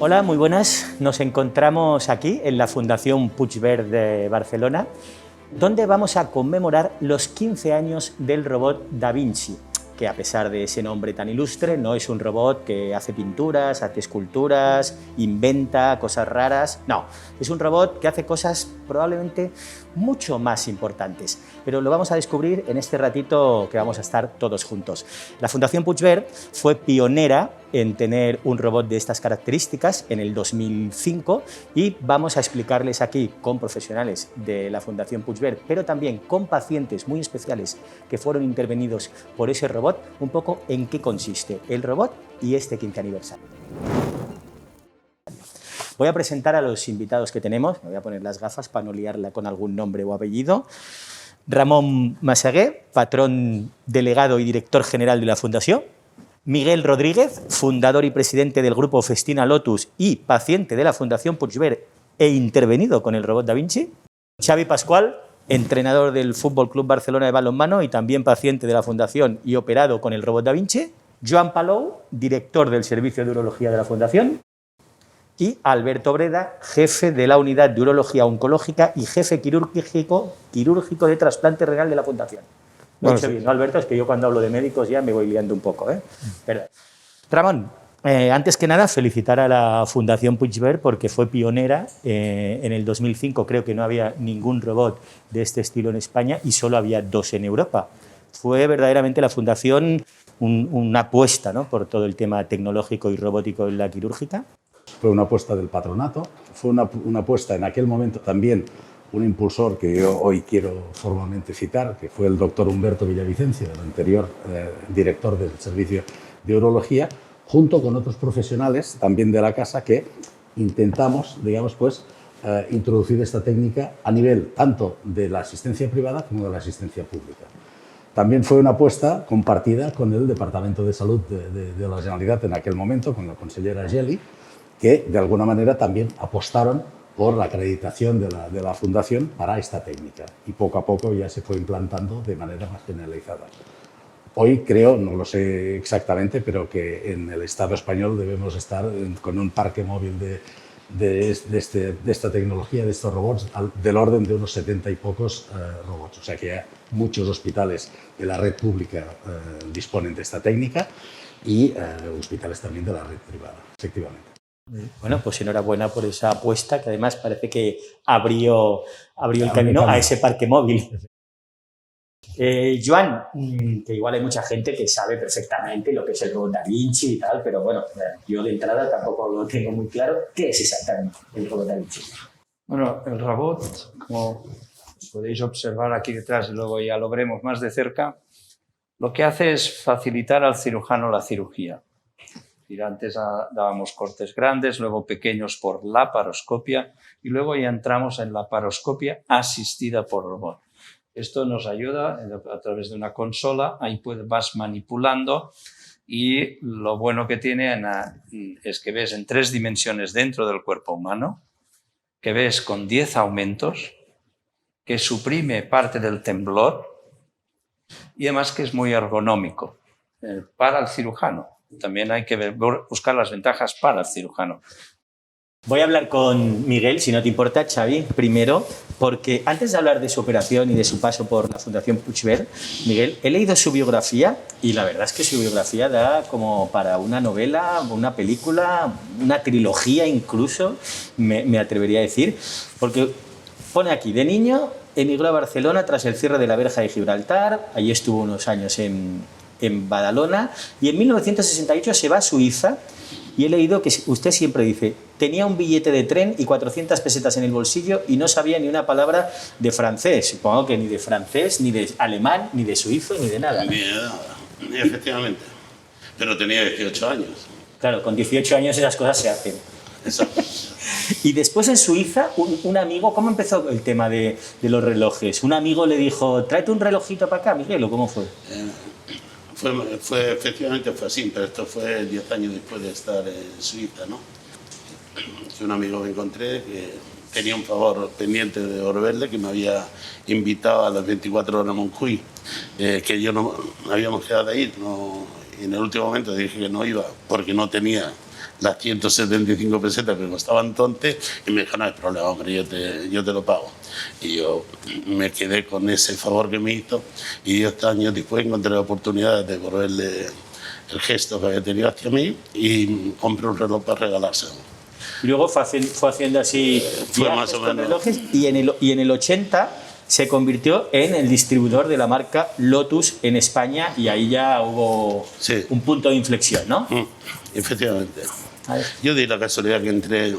Hola, muy buenas. Nos encontramos aquí en la Fundación Puigverd de Barcelona, donde vamos a conmemorar los 15 años del robot Da Vinci, que a pesar de ese nombre tan ilustre, no es un robot que hace pinturas, hace esculturas, inventa cosas raras. No, es un robot que hace cosas probablemente mucho más importantes, pero lo vamos a descubrir en este ratito que vamos a estar todos juntos. La Fundación Puigverd fue pionera en tener un robot de estas características en el 2005 y vamos a explicarles aquí con profesionales de la Fundación Puigverd, pero también con pacientes muy especiales que fueron intervenidos por ese robot, un poco en qué consiste el robot y este 15 aniversario. Voy a presentar a los invitados que tenemos, me voy a poner las gafas para no liarla con algún nombre o apellido. Ramón Massaguer, patrón delegado y director general de la Fundación. Miguel Rodríguez, fundador y presidente del grupo Festina Lotus y paciente de la Fundación Puigverd e intervenido con el robot Da Vinci. Xavi Pascual, entrenador del Fútbol Club Barcelona de balonmano y también paciente de la Fundación y operado con el robot Da Vinci. Joan Palou, director del Servicio de Urología de la Fundación. Y Alberto Breda, jefe de la Unidad de Urología Oncológica y jefe quirúrgico de trasplante renal de la Fundación. Lo he hecho bien, ¿no, Alberto? Es que yo cuando hablo de médicos ya me voy liando un poco, ¿eh? Perdón. Ramón, antes que nada, felicitar a la Fundación Puigverd porque fue pionera. En el 2005 creo que no había ningún robot de este estilo en España y solo había 2 en Europa. Fue verdaderamente la Fundación una apuesta, ¿no?, por todo el tema tecnológico y robótico en la quirúrgica. Fue una apuesta del patronato, fue una apuesta en aquel momento también un impulsor que yo hoy quiero formalmente citar, que fue el doctor Humberto Villavicencio, el anterior director del Servicio de Urología, junto con otros profesionales también de la casa que intentamos, digamos, pues, introducir esta técnica a nivel tanto de la asistencia privada como de la asistencia pública. También fue una apuesta compartida con el Departamento de Salud de la Generalitat en aquel momento, con la consellera Geli, que de alguna manera también apostaron por la acreditación de la Fundación para esta técnica y poco a poco ya se fue implantando de manera más generalizada. Hoy creo, no lo sé exactamente, pero que en el Estado español debemos estar con un parque móvil de esta tecnología, de estos robots, del orden de unos 70 y pocos robots. O sea que ya muchos hospitales de la red pública disponen de esta técnica y hospitales también de la red privada, efectivamente. Bueno, pues enhorabuena por esa apuesta que además parece que abrió el camino a ese parque móvil. Joan, que igual hay mucha gente que sabe perfectamente lo que es el robot Da Vinci y tal, pero bueno, yo de entrada tampoco lo tengo muy claro. ¿Qué es exactamente el robot Da Vinci? Bueno, el robot, como podéis observar aquí detrás y luego ya lo veremos más de cerca, lo que hace es facilitar al cirujano la cirugía. Antes dábamos cortes grandes, luego pequeños por laparoscopia y luego ya entramos en la laparoscopia asistida por robot. Esto nos ayuda a través de una consola, ahí vas manipulando y lo bueno que tiene es que ves en 3 dimensiones dentro del cuerpo humano, que ves con 10 aumentos, que suprime parte del temblor y además que es muy ergonómico para el cirujano. También hay que buscar las ventajas para el cirujano. Voy a hablar con Miguel, si no te importa, Xavi, primero, porque antes de hablar de su operación y de su paso por la Fundación Puigverd, Miguel, he leído su biografía y la verdad es que su biografía da como para una novela, una película, una trilogía incluso, me atrevería a decir, porque pone aquí, de niño emigró a Barcelona tras el cierre de la verja de Gibraltar, allí estuvo unos años en Badalona y en 1968 se va a Suiza y he leído que usted siempre dice tenía un billete de tren y 400 pesetas en el bolsillo y no sabía ni una palabra de francés. Supongo que ni de francés, ni de alemán, ni de suizo, ni de nada, ¿no? Ni de nada, efectivamente. Pero tenía 18 años. Claro, con 18 años esas cosas se hacen. Exacto. Y después en Suiza, un amigo, ¿cómo empezó el tema de los relojes? Un amigo le dijo, tráete un relojito para acá, Miguel, ¿o cómo fue? Efectivamente fue así, pero esto fue 10 años después de estar en Suiza, ¿no? Que un amigo me encontré que tenía un favor pendiente de Orvelde, que me había invitado a las 24 horas a Montjuïc, que yo no habíamos quedado de ir, no, y en el último momento dije que no iba porque no tenía las 175 pesetas que costaban Tonte y me dijo, no hay problema, hombre, yo te lo pago. Y yo me quedé con ese favor que me hizo y 10 años después encontré la oportunidad de devolverle el gesto que había tenido hacia mí y compré un reloj para regalárselo. Y luego fue haciendo así Fue viajes más o con menos. relojes y en el 80 se convirtió en el distribuidor de la marca Lotus en España y ahí ya hubo Sí. un punto de inflexión, ¿no? Efectivamente. A ver. Yo di la casualidad que entré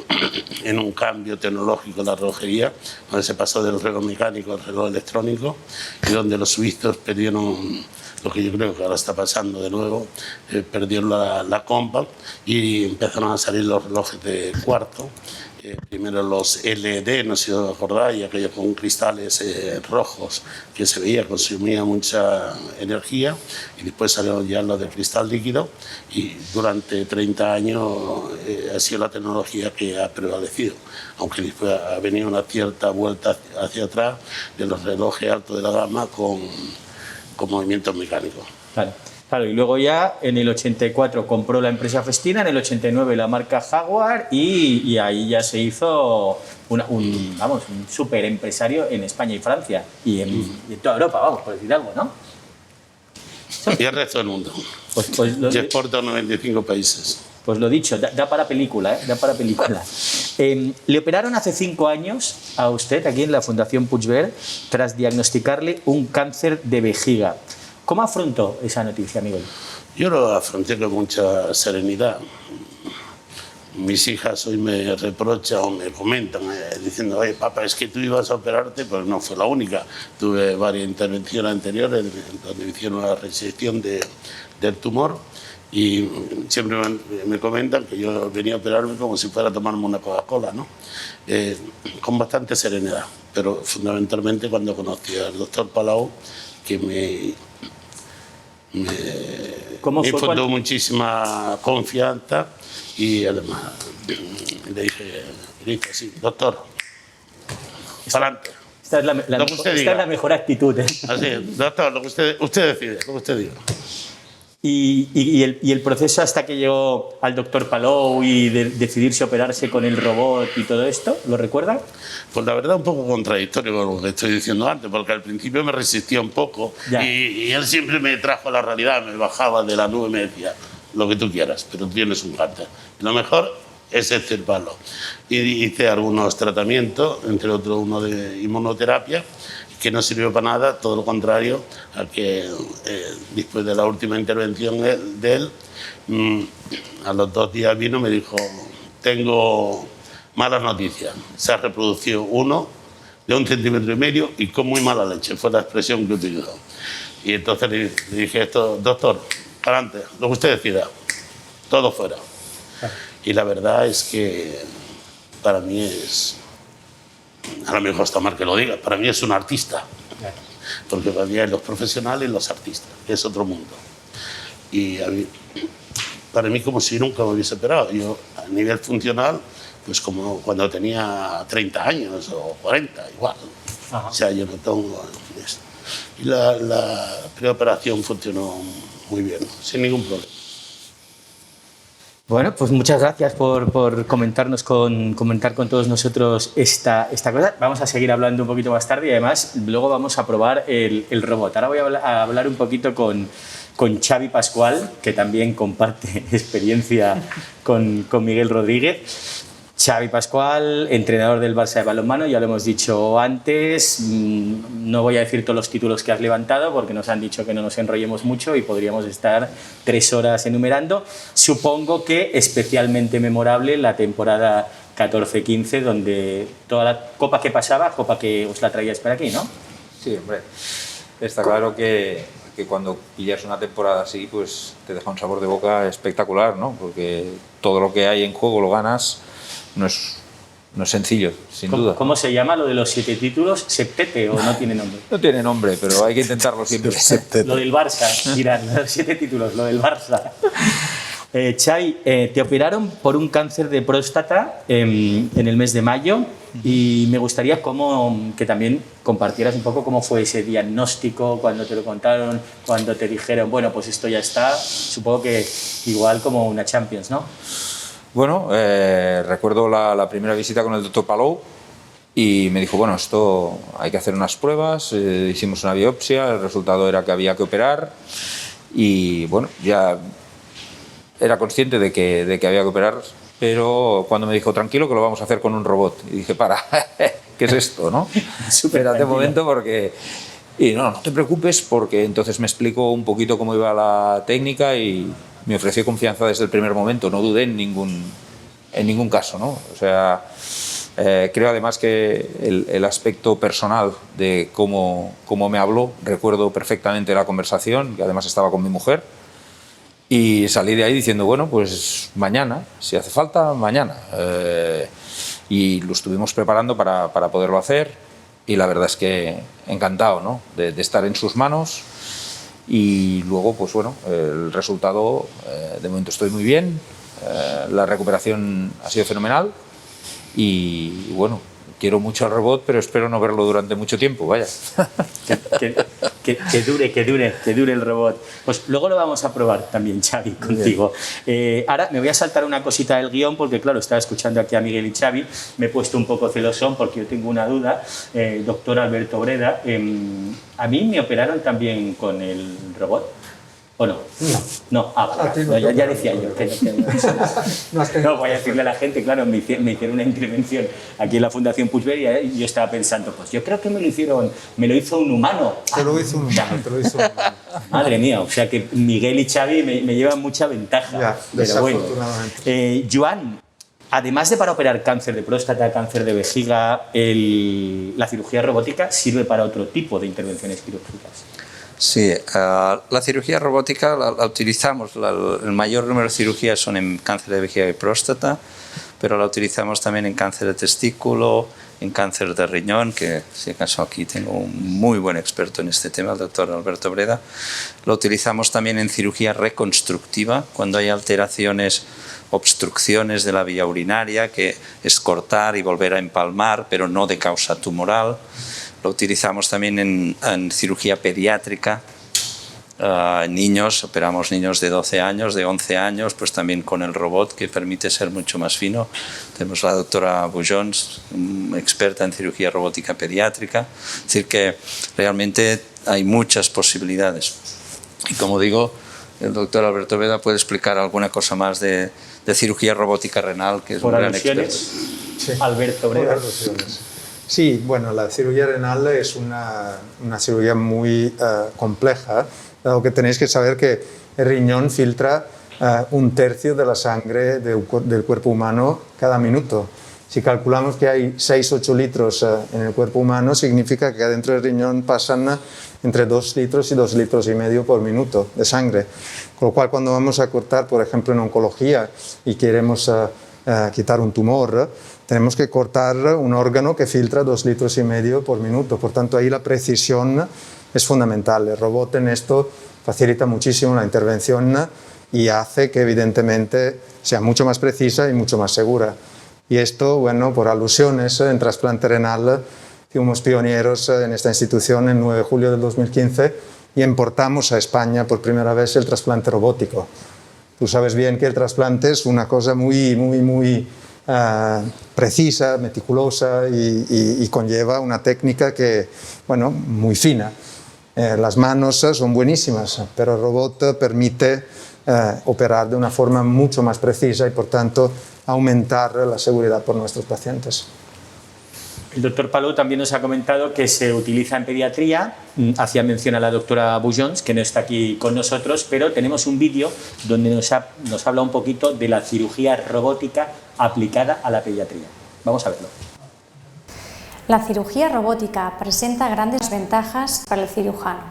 en un cambio tecnológico en la relojería, donde se pasó del reloj mecánico al reloj electrónico y donde los suizos perdieron lo que yo creo que ahora está pasando de nuevo, perdieron la compa y empezaron a salir los relojes de cuarto. Primero los LED, no sé si os acordáis, aquellos con cristales rojos que se veía, consumía mucha energía, y después salieron ya los de cristal líquido y durante 30 años ha sido la tecnología que ha prevalecido, aunque después ha venido una cierta vuelta hacia atrás de los relojes altos de la gama con movimientos mecánicos. Claro. Claro, y luego ya en el 84 compró la empresa Festina, en el 89 la marca Jaguar y ahí ya se hizo un súper empresario en España y Francia y en toda Europa, vamos, por decir algo, ¿no? Y el resto del mundo. Pues Y exporta a 95 países. Pues lo dicho, da para película, ¿eh? Da para película. Le operaron hace 5 años a usted aquí en la Fundación Puigvert tras diagnosticarle un cáncer de vejiga. ¿Cómo afrontó esa noticia, Miguel? Yo lo afronté con mucha serenidad. Mis hijas hoy me reprochan o me comentan diciendo, oye, papá, es que tú ibas a operarte, pero no fue la única. Tuve varias intervenciones anteriores donde me hicieron una resección del tumor y siempre me comentan que yo venía a operarme como si fuera a tomarme una Coca-Cola, ¿no? Con bastante serenidad, pero fundamentalmente cuando conocí al doctor Palau, que me infundó muchísima confianza y además le dije así, doctor, para adelante. Esta es la mejor actitud, ¿eh? Así, doctor, lo que usted decide, lo que usted diga. Y el proceso hasta que llegó al doctor Palou y decidirse operarse con el robot y todo esto, ¿lo recuerdan? Pues la verdad un poco contradictorio con lo que estoy diciendo antes, porque al principio me resistía un poco y él siempre me trajo a la realidad, me bajaba de la nube y me decía, lo que tú quieras, pero tienes un cáncer. Lo mejor es extirparlo. Y hice algunos tratamientos, entre otros uno de inmunoterapia, que no sirvió para nada, todo lo contrario, a que después de la última intervención de él, a los 2 días vino y me dijo, tengo malas noticias, se ha reproducido uno de 1,5 centímetros y con muy mala leche, fue la expresión que utilizó. Y entonces le dije esto, doctor, adelante, lo que usted decida, todo fuera. Y la verdad es que para mí es... A lo mejor está mal que lo diga, para mí es un artista, porque para mí hay los profesionales y los artistas, que es otro mundo. Y para mí como si nunca me hubiese operado. Yo a nivel funcional, pues como cuando tenía 30 años o 40, igual. Ajá. O sea, yo no tengo esto. Y la preoperación funcionó muy bien, sin ningún problema. Bueno, pues muchas gracias por comentar con todos nosotros esta cosa. Vamos a seguir hablando un poquito más tarde y además luego vamos a probar el robot. Ahora voy a hablar un poquito con Xavi Pascual, que también comparte experiencia con Miguel Rodríguez. Xavi Pascual, entrenador del Barça de balonmano, ya lo hemos dicho antes, no voy a decir todos los títulos que has levantado porque nos han dicho que no nos enrollemos mucho y podríamos estar 3 horas enumerando. Supongo que especialmente memorable la temporada 14-15, donde toda la copa que pasaba, copa que os la traíais para aquí, ¿no? Sí, hombre, está claro que cuando pillas una temporada así, pues te deja un sabor de boca espectacular, ¿no? Porque todo lo que hay en juego lo ganas. No es sencillo, sin duda. ¿Cómo se llama lo de los 7 títulos? ¿Septete o no tiene nombre? No tiene nombre, pero hay que intentarlo siempre. Lo del Barça, mirad, los 7 títulos, lo del Barça. Xavi, te operaron por un cáncer de próstata en el mes de mayo y me gustaría que también compartieras un poco cómo fue ese diagnóstico, cuando te lo contaron, cuando te dijeron, bueno, pues esto ya está, supongo que igual como una Champions, ¿no? Bueno, recuerdo la primera visita con el doctor Palou y me dijo, bueno, esto hay que hacer unas pruebas, hicimos una biopsia, el resultado era que había que operar y bueno, ya era consciente de que había que operar, pero cuando me dijo, tranquilo que lo vamos a hacer con un robot, y dije, ¿qué es esto, no? Espérate un momento porque... Y no te preocupes, porque entonces me explicó un poquito cómo iba la técnica y me ofreció confianza desde el primer momento, no dudé en ningún caso, ¿no? O sea, creo además que el aspecto personal de cómo me habló, recuerdo perfectamente la conversación, que además estaba con mi mujer, y salí de ahí diciendo, bueno, pues mañana, si hace falta, mañana. Y lo estuvimos preparando para poderlo hacer. Y la verdad es que encantado, ¿no? de estar en sus manos y luego, pues bueno, el resultado, de momento estoy muy bien, la recuperación ha sido fenomenal y bueno, quiero mucho al robot, pero espero no verlo durante mucho tiempo, vaya. Que dure el robot. Pues luego lo vamos a probar también, Xavi, contigo. Ahora me voy a saltar una cosita del guión, porque claro, estaba escuchando aquí a Miguel y Xavi, me he puesto un poco celosón porque yo tengo una duda. Doctor Alberto Breda, ¿a mí me operaron también con el robot? ¿O no? No, ya decía yo que no, voy a decirle a la gente, claro, me hicieron una intervención aquí en la Fundación Puigvert y yo estaba pensando, pues yo creo que me lo hizo un humano. Te lo hizo un humano. Madre mía, o sea que Miguel y Xavi me llevan mucha ventaja. Ya, desafortunadamente. Bueno. Joan, además de para operar cáncer de próstata, cáncer de vejiga, la cirugía robótica sirve para otro tipo de intervenciones quirúrgicas. Sí, la cirugía robótica la utilizamos, el mayor número de cirugías son en cáncer de vejiga y próstata, pero la utilizamos también en cáncer de testículo, en cáncer de riñón, que si acaso aquí tengo un muy buen experto en este tema, el doctor Alberto Breda. Lo utilizamos también en cirugía reconstructiva, cuando hay alteraciones, obstrucciones de la vía urinaria, que es cortar y volver a empalmar, pero no de causa tumoral. Lo utilizamos también en cirugía pediátrica, niños, operamos niños de 12 años, de 11 años, pues también con el robot que permite ser mucho más fino. Tenemos la doctora Bujons, experta en cirugía robótica pediátrica, es decir que realmente hay muchas posibilidades. Y como digo, el doctor Alberto Breda puede explicar alguna cosa más de cirugía robótica renal, que es un gran experto. Sí. Alberto Breda. Sí, bueno, la cirugía renal es una cirugía muy compleja, dado que tenéis que saber que el riñón filtra 1/3 de la sangre del cuerpo humano cada minuto. Si calculamos que hay 6-8 litros en el cuerpo humano, significa que adentro del riñón pasan entre 2 litros y 2,5 litros por minuto de sangre. Con lo cual, cuando vamos a cortar, por ejemplo, en oncología y queremos quitar un tumor, tenemos que cortar un órgano que filtra 2,5 litros por minuto. Por tanto, ahí la precisión es fundamental. El robot en esto facilita muchísimo la intervención y hace que evidentemente sea mucho más precisa y mucho más segura. Y esto, bueno, por alusiones, en trasplante renal fuimos pioneros en esta institución el 9 de julio del 2015 y importamos a España por primera vez el trasplante robótico. Tú sabes bien que el trasplante es una cosa muy precisa, meticulosa y conlleva una técnica que, bueno, muy fina. Las manos son buenísimas, pero el robot permite operar de una forma mucho más precisa y, por tanto, aumentar la seguridad por nuestros pacientes. El doctor Palou también nos ha comentado que se utiliza en pediatría, hacía mención a la doctora Bujons, que no está aquí con nosotros, pero tenemos un vídeo donde nos habla un poquito de la cirugía robótica aplicada a la pediatría. Vamos a verlo. La cirugía robótica presenta grandes ventajas para el cirujano,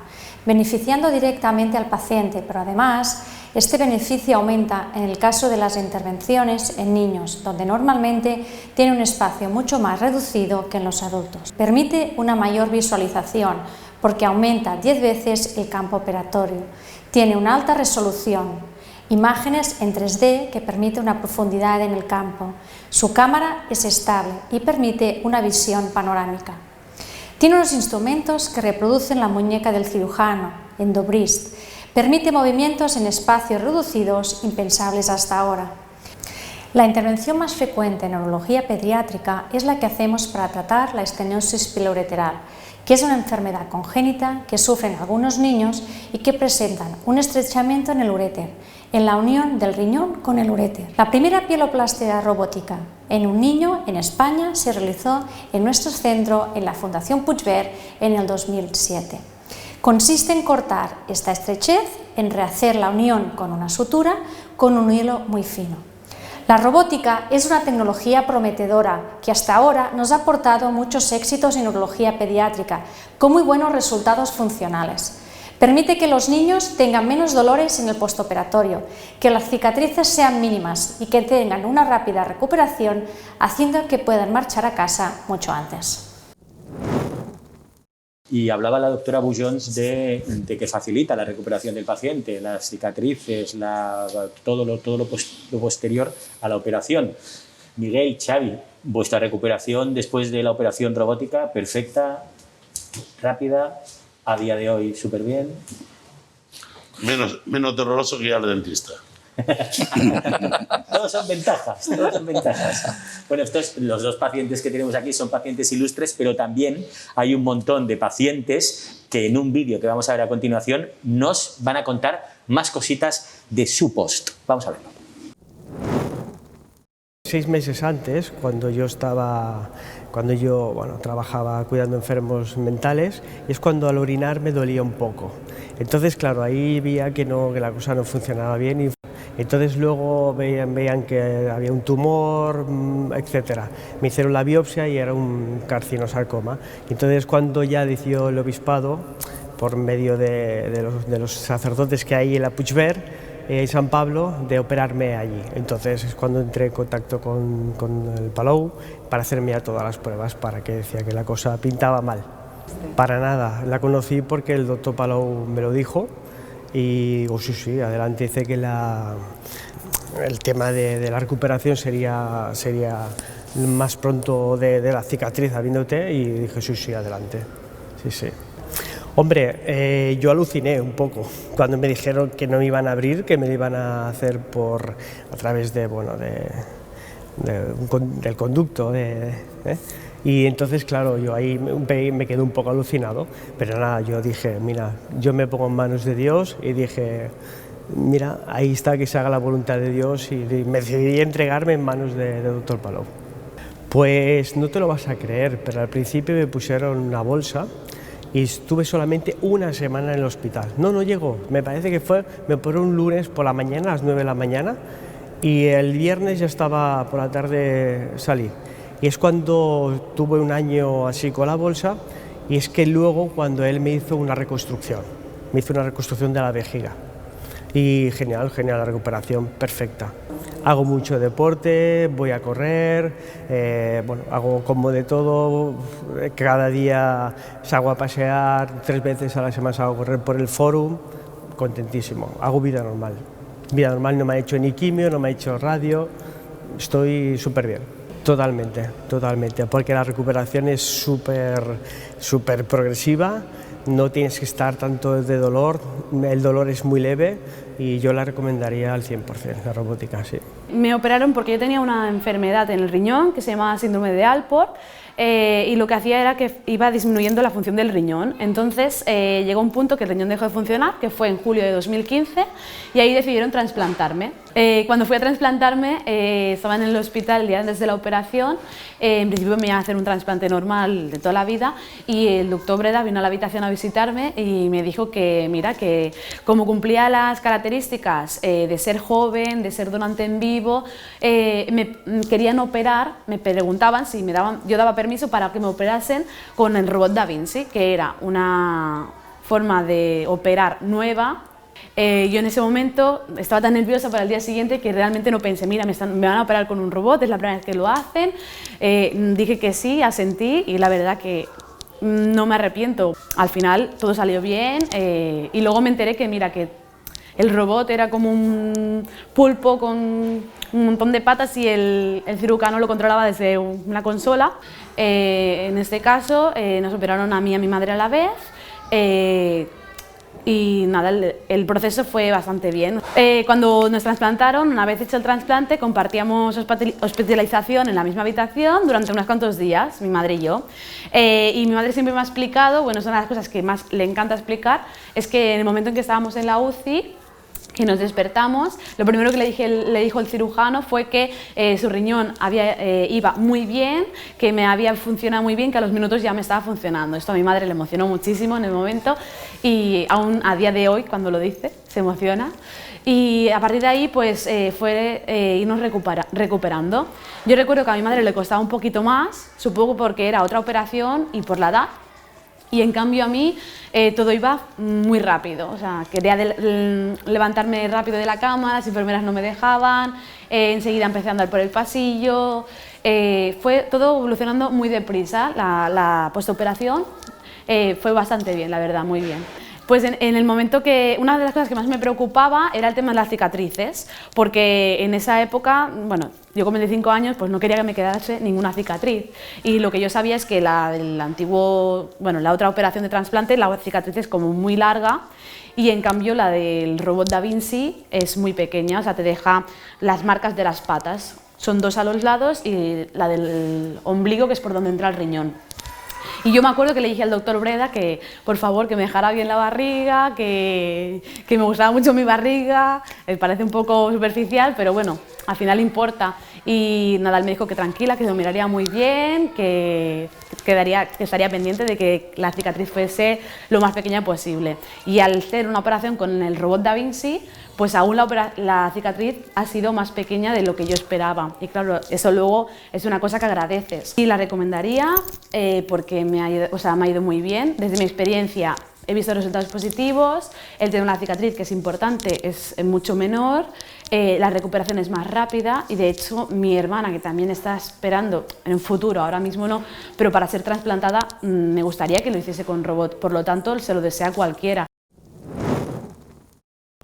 beneficiando directamente al paciente, pero además este beneficio aumenta en el caso de las intervenciones en niños, donde normalmente tiene un espacio mucho más reducido que en los adultos. Permite una mayor visualización porque aumenta 10 veces el campo operatorio. Tiene una alta resolución, imágenes en 3D que permite una profundidad en el campo. Su cámara es estable y permite una visión panorámica. Tiene unos instrumentos que reproducen la muñeca del cirujano, EndoBrist. Permite movimientos en espacios reducidos impensables hasta ahora. La intervención más frecuente en neurología pediátrica es la que hacemos para tratar la estenosis piloureteral, que es una enfermedad congénita que sufren algunos niños y que presentan un estrechamiento en el uréter, en la unión del riñón con el uréter. La primera pieloplastia robótica en un niño en España se realizó en nuestro centro en la Fundación Puigvert en el 2007. Consiste en cortar esta estrechez, en rehacer la unión con una sutura con un hilo muy fino. La robótica es una tecnología prometedora que hasta ahora nos ha aportado muchos éxitos en neurología pediátrica con muy buenos resultados funcionales. Permite que los niños tengan menos dolores en el postoperatorio, que las cicatrices sean mínimas y que tengan una rápida recuperación, haciendo que puedan marchar a casa mucho antes. Y hablaba la doctora Bujons de que facilita la recuperación del paciente, las cicatrices, todo lo posterior a la operación. Miguel, Xavi, vuestra recuperación después de la operación robótica, perfecta, rápida, a día de hoy súper bien. Menos doloroso que ir al dentista. Todos son ventajas, todos son ventajas. Bueno, los dos pacientes que tenemos aquí son pacientes ilustres, pero también hay un montón de pacientes que en un vídeo que vamos a ver a continuación nos van a contar más cositas de su post. Vamos a verlo. 6 meses antes, cuando yo trabajaba cuidando enfermos mentales, es cuando al orinar me dolía un poco. Entonces, claro, ahí veía que la cosa no funcionaba bien. Y entonces luego veían que había un tumor, etc. Me hicieron la biopsia y era un carcinosarcoma. Entonces, cuando ya decidió el obispado, por medio de los sacerdotes que hay en la Puigvert, en San Pablo, de operarme allí. Entonces es cuando entré en contacto con el Palau para hacerme ya todas las pruebas, para que decía que la cosa pintaba mal. Para nada, la conocí porque el doctor Palau me lo dijo y digo, sí, adelante. Dice que el tema de la recuperación sería más pronto de la cicatriz habiéndote, y dije, sí, adelante. Sí. Hombre, yo aluciné un poco cuando me dijeron que no me iban a abrir, que me lo iban a hacer a través del conducto. Y entonces, claro, yo ahí me quedé un poco alucinado, pero nada, yo dije, mira, yo me pongo en manos de Dios, y dije, mira, ahí está, que se haga la voluntad de Dios, y me decidí entregarme en manos de doctor Palau. Pues no te lo vas a creer, pero al principio me pusieron una bolsa y estuve solamente una semana en el hospital. No llegó, me parece que me operó un lunes por la mañana, a las 9 de la mañana, y el viernes ya estaba por la tarde, salí. Y es cuando tuve un año así con la bolsa, y es que luego cuando él me hizo una reconstrucción de la vejiga. Y genial, la recuperación perfecta. Hago mucho deporte, voy a correr, hago como de todo, cada día salgo a pasear, 3 veces a la semana salgo a correr por el fórum, contentísimo, hago vida normal, no me ha hecho ni quimio, no me ha hecho radio, estoy súper bien. Totalmente, porque la recuperación es súper progresiva, no tienes que estar tanto de dolor, el dolor es muy leve, y yo la recomendaría al 100%, la robótica, sí. Me operaron porque yo tenía una enfermedad en el riñón que se llamaba síndrome de Alport, y lo que hacía era que iba disminuyendo la función del riñón. Entonces llegó un punto que el riñón dejó de funcionar, que fue en julio de 2015, y ahí decidieron trasplantarme. Cuando fui a trasplantarme, estaba en el hospital el día antes de la operación. En principio me iba a hacer un trasplante normal de toda la vida, y el doctor Breda vino a la habitación a visitarme y me dijo que, mira, que como cumplía las características de ser joven, de ser donante en vivo, me querían operar, me preguntaban si yo daba permiso para que me operasen con el robot Da Vinci, que era una forma de operar nueva. Yo en ese momento estaba tan nerviosa para el día siguiente que realmente no pensé, mira, me van a operar con un robot, es la primera vez que lo hacen. Dije que sí, asentí, y la verdad que no me arrepiento. Al final todo salió bien, y luego me enteré que, mira, que el robot era como un pulpo con un montón de patas, y el cirujano lo controlaba desde una consola. En este caso nos operaron a mí y a mi madre a la vez. Y nada, el proceso fue bastante bien. Cuando nos trasplantaron, una vez hecho el trasplante, compartíamos hospitalización en la misma habitación durante unos cuantos días, mi madre y yo. Y mi madre siempre me ha explicado, bueno, es una de las cosas que más le encanta explicar, es que en el momento en que estábamos en la UCI, que nos despertamos, lo primero que le dijo el cirujano fue que su riñón iba muy bien, que me había funcionado muy bien, que a los minutos ya me estaba funcionando. Esto a mi madre le emocionó muchísimo en el momento y aún a día de hoy, cuando lo dice, se emociona. Y a partir de ahí pues fue irnos recuperando. Yo recuerdo que a mi madre le costaba un poquito más, supongo porque era otra operación y por la edad. Y en cambio a mí todo iba muy rápido, o sea, quería levantarme rápido de la cama, las enfermeras no me dejaban, enseguida empecé a andar por el pasillo, fue todo evolucionando muy deprisa, la postoperación fue bastante bien, la verdad, muy bien. Pues en el momento que, una de las cosas que más me preocupaba era el tema de las cicatrices, porque en esa época, bueno, yo con 25 años pues no quería que me quedase ninguna cicatriz y lo que yo sabía es que la otra operación de trasplante, la cicatriz es como muy larga y en cambio la del robot Da Vinci es muy pequeña, o sea, te deja las marcas de las patas, son 2 a los lados y la del ombligo que es por donde entra el riñón. Y yo me acuerdo que le dije al doctor Breda que, por favor, que me dejara bien la barriga, que me gustaba mucho mi barriga, parece un poco superficial, pero bueno, al final importa. Y nada, él me dijo que tranquila, que lo miraría muy bien, que estaría pendiente de que la cicatriz fuese lo más pequeña posible. Y al hacer una operación con el robot Da Vinci, pues aún la cicatriz ha sido más pequeña de lo que yo esperaba. Y claro, eso luego es una cosa que agradeces. Y la recomendaría porque me ha ido muy bien. Desde mi experiencia he visto resultados positivos, el tener una cicatriz que es importante es mucho menor, la recuperación es más rápida y de hecho mi hermana, que también está esperando en un futuro, ahora mismo no, pero para ser trasplantada me gustaría que lo hiciese con robot, por lo tanto se lo desea cualquiera.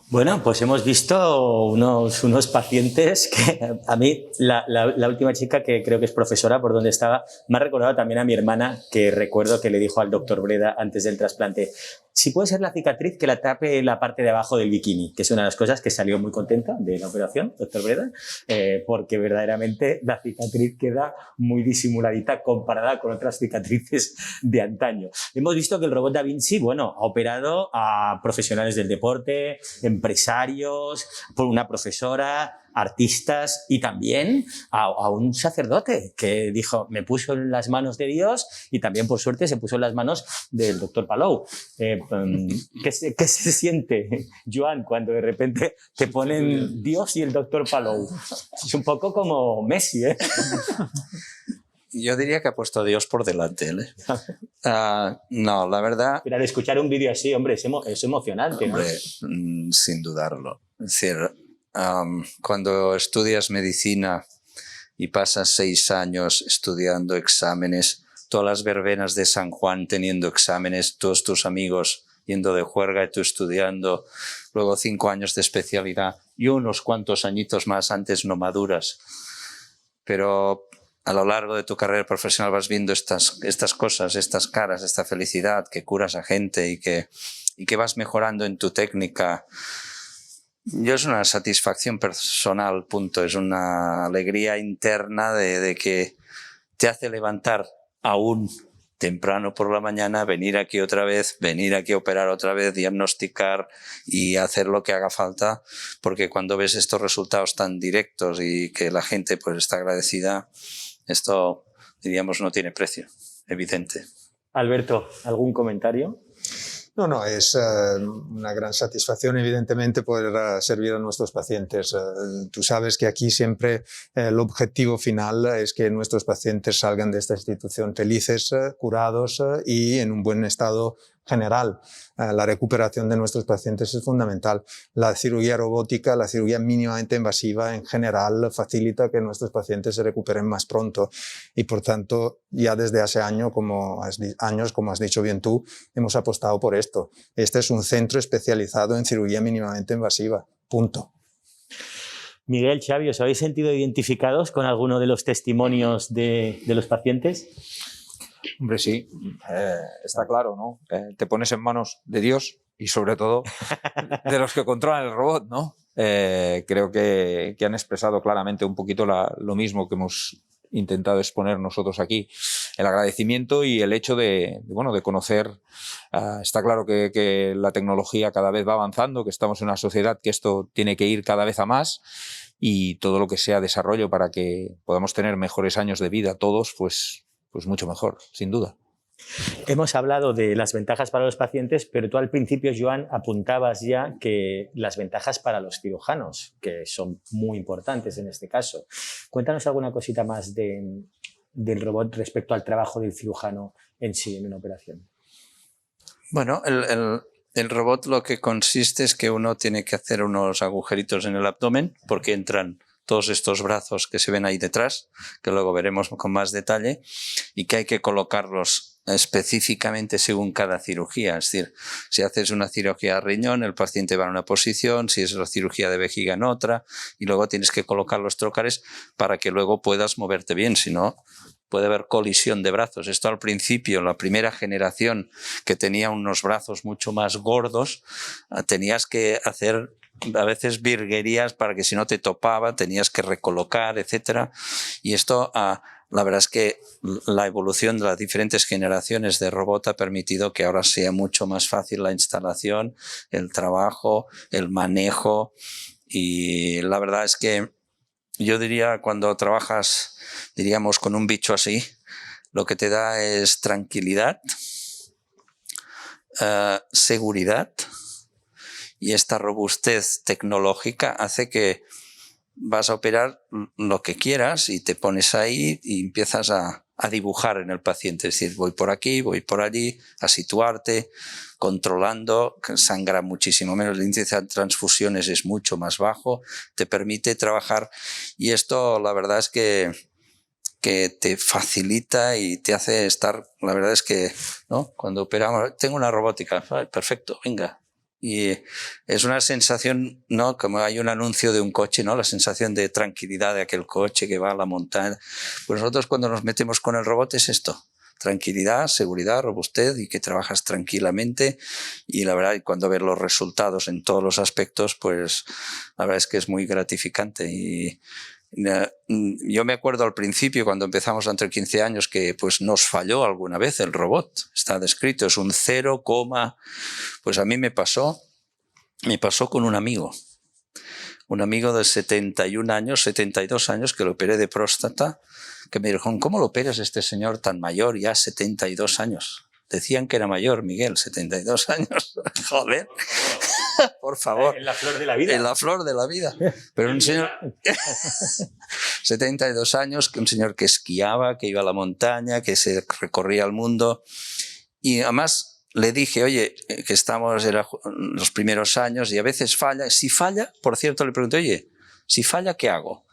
Bueno, pues hemos visto unos pacientes que a mí, la última chica que creo que es profesora por donde estaba, me ha recordado también a mi hermana, que recuerdo que le dijo al doctor Breda antes del trasplante, si puede ser la cicatriz que la tape la parte de abajo del bikini, que es una de las cosas que salió muy contenta de la operación, doctor Breda, porque verdaderamente la cicatriz queda muy disimuladita comparada con otras cicatrices de antaño. Hemos visto que el robot Da Vinci, bueno, ha operado a profesionales del deporte, empresarios, por una profesora, artistas y también a un sacerdote que dijo, me puso en las manos de Dios y también por suerte se puso en las manos del doctor Palou. ¿Qué se siente, Joan, cuando de repente te ponen Dios y el doctor Palou? Es un poco como Messi, ¿eh? Yo diría que ha puesto a Dios por delante. No, la verdad... Pero al escuchar un vídeo así, hombre, es emocionante, hombre, ¿no? Sin dudarlo. Es decir, cuando estudias medicina y pasas 6 años estudiando exámenes, todas las verbenas de San Juan teniendo exámenes, todos tus amigos yendo de juerga y tú estudiando, luego 5 años de especialidad y unos cuantos añitos más antes no maduras. Pero a lo largo de tu carrera profesional vas viendo estas cosas, estas caras, esta felicidad, que curas a gente y que vas mejorando en tu técnica. Yo es una satisfacción personal, punto. Es una alegría interna de que te hace levantar aún temprano por la mañana, venir aquí otra vez, venir aquí a operar otra vez, diagnosticar y hacer lo que haga falta, porque cuando ves estos resultados tan directos y que la gente pues está agradecida, esto, diríamos, no tiene precio, evidente. Alberto, ¿algún comentario? No, es una gran satisfacción, evidentemente, poder servir a nuestros pacientes. Tú sabes que aquí siempre el objetivo final es que nuestros pacientes salgan de esta institución felices, curados y en un buen estado general. La recuperación de nuestros pacientes es fundamental. La cirugía robótica, la cirugía mínimamente invasiva en general facilita que nuestros pacientes se recuperen más pronto y por tanto ya desde hace años, como has dicho bien tú, hemos apostado por esto. Este es un centro especializado en cirugía mínimamente invasiva. Punto. Miguel, Xavi, ¿os habéis sentido identificados con alguno de los testimonios de los pacientes? Hombre, sí, está claro, ¿no? Te pones en manos de Dios y sobre todo de los que controlan el robot, ¿no? Creo que han expresado claramente un poquito lo mismo que hemos intentado exponer nosotros aquí. El agradecimiento y el hecho de conocer. Está claro que la tecnología cada vez va avanzando, que estamos en una sociedad que esto tiene que ir cada vez a más, y todo lo que sea desarrollo para que podamos tener mejores años de vida todos, pues mucho mejor, sin duda. Hemos hablado de las ventajas para los pacientes, pero tú al principio, Joan, apuntabas ya que las ventajas para los cirujanos, que son muy importantes en este caso. Cuéntanos alguna cosita más del robot respecto al trabajo del cirujano en sí, en una operación. Bueno, el robot lo que consiste es que uno tiene que hacer unos agujeritos en el abdomen porque entran todos estos brazos que se ven ahí detrás, que luego veremos con más detalle, y que hay que colocarlos específicamente según cada cirugía. Es decir, si haces una cirugía de riñón, el paciente va en una posición, si es la cirugía de vejiga en otra, y luego tienes que colocar los trócares para que luego puedas moverte bien, si no puede haber colisión de brazos. Esto al principio, la primera generación que tenía unos brazos mucho más gordos, tenías que hacer a veces virguerías para que si no te topaba tenías que recolocar, etcétera. Y esto, la verdad es que la evolución de las diferentes generaciones de robot ha permitido que ahora sea mucho más fácil la instalación, el trabajo, el manejo, y la verdad es que yo diría, cuando trabajas, diríamos, con un bicho así, lo que te da es tranquilidad, seguridad, y esta robustez tecnológica hace que vas a operar lo que quieras y te pones ahí y empiezas a dibujar en el paciente. Es decir, voy por aquí, voy por allí, a situarte, controlando, sangra muchísimo menos, el índice de transfusiones es mucho más bajo, te permite trabajar, y esto la verdad es que te facilita y te hace estar, la verdad es que, ¿no? Cuando operamos, tengo una robótica, perfecto, venga. Y es una sensación, ¿no? Como hay un anuncio de un coche, ¿no? La sensación de tranquilidad de aquel coche que va a la montaña. Pues nosotros cuando nos metemos con el robot es esto: tranquilidad, seguridad, robustez, y que trabajas tranquilamente. Y la verdad, cuando ves los resultados en todos los aspectos, pues la verdad es que es muy gratificante. Y yo me acuerdo al principio, cuando empezamos entre 15 años, que pues nos falló alguna vez el robot. Está descrito, es un 0, pues a mí me pasó con un amigo de 71 años, 72 años, que lo operé de próstata, que me dijeron, ¿cómo lo operas este señor tan mayor, ya 72 años? Decían que era mayor, Miguel, 72 años. Joder, por favor. En la flor de la vida. En la flor de la vida. Pero un señor, 72 años, un señor que esquiaba, que iba a la montaña, que se recorría el mundo. Y además le dije, oye, que estamos en los primeros años y a veces falla. Si falla, por cierto, le pregunté, oye, si falla, ¿qué hago?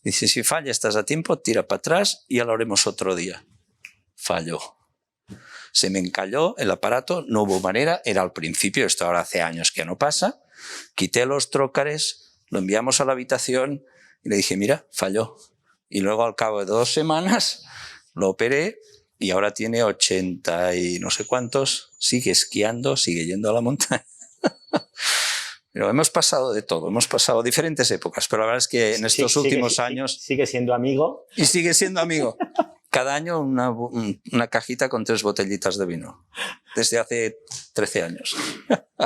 Dice, si falla, estás a tiempo, tira para atrás y ya lo haremos otro día. Falló. Se me encalló el aparato, no hubo manera, era al principio, esto ahora hace años que no pasa. Quité los trócares, lo enviamos a la habitación y le dije, mira, falló. Y luego al cabo de 2 semanas lo operé y ahora tiene 80 y no sé cuántos, sigue esquiando, sigue yendo a la montaña. Pero hemos pasado de todo, hemos pasado diferentes épocas, pero la verdad es que en estos últimos años... Sigue siendo amigo. Y sigue siendo amigo. Cada año una cajita con 3 botellitas de vino, desde hace 13 años.